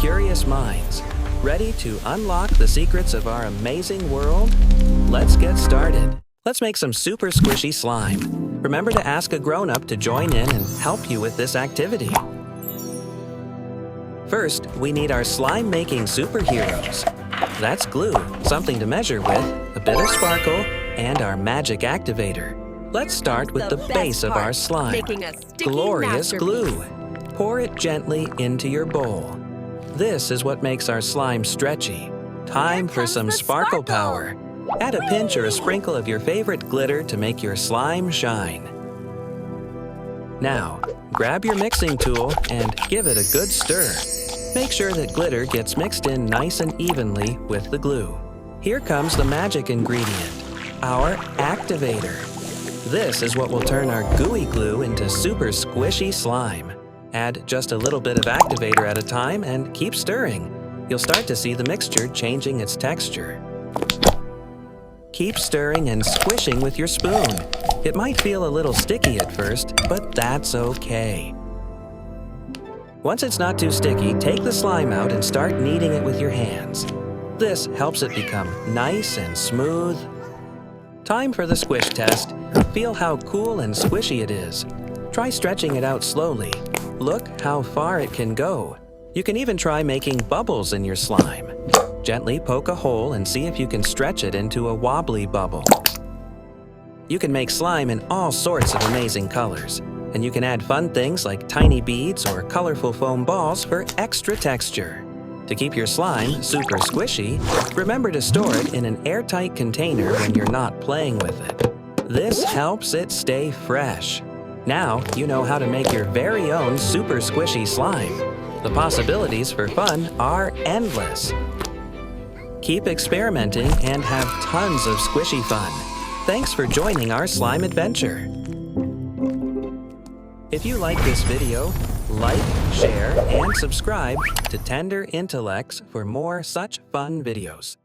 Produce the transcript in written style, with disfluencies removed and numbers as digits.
curious minds. Ready to unlock the secrets of our amazing world? Let's get started. Let's make some super squishy slime. Remember to ask a grown-up to join in and help you with this activity. First, we need our slime-making superheroes. That's glue, something to measure with, a bit of sparkle, and our magic activator. Let's start with the base of our slime. Glorious glue. Pour it gently into your bowl. This is what makes our slime stretchy. Time for some sparkle power. Add a pinch or a sprinkle of your favorite glitter to make your slime shine. Now, grab your mixing tool and give it a good stir. Make sure that glitter gets mixed in nice and evenly with the glue. Here comes the magic ingredient, our Activator. This is what will turn our gooey glue into super squishy slime. Add just a little bit of Activator at a time and keep stirring. You'll start to see the mixture changing its texture. Keep stirring and squishing with your spoon. It might feel a little sticky at first, but that's okay. Once it's not too sticky, take the slime out and start kneading it with your hands. This helps it become nice and smooth. Time for the squish test. Feel how cool and squishy it is. Try stretching it out slowly. Look how far it can go. You can even try making bubbles in your slime. Gently poke a hole and see if you can stretch it into a wobbly bubble. You can make slime in all sorts of amazing colors. And you can add fun things like tiny beads or colorful foam balls for extra texture. To keep your slime super squishy, remember to store it in an airtight container when you're not playing with it. This helps it stay fresh. Now you know how to make your very own super squishy slime. The possibilities for fun are endless. Keep experimenting and have tons of squishy fun. Thanks for joining our slime adventure. If you like this video, like, share, and subscribe to Tender Intellects for more such fun videos.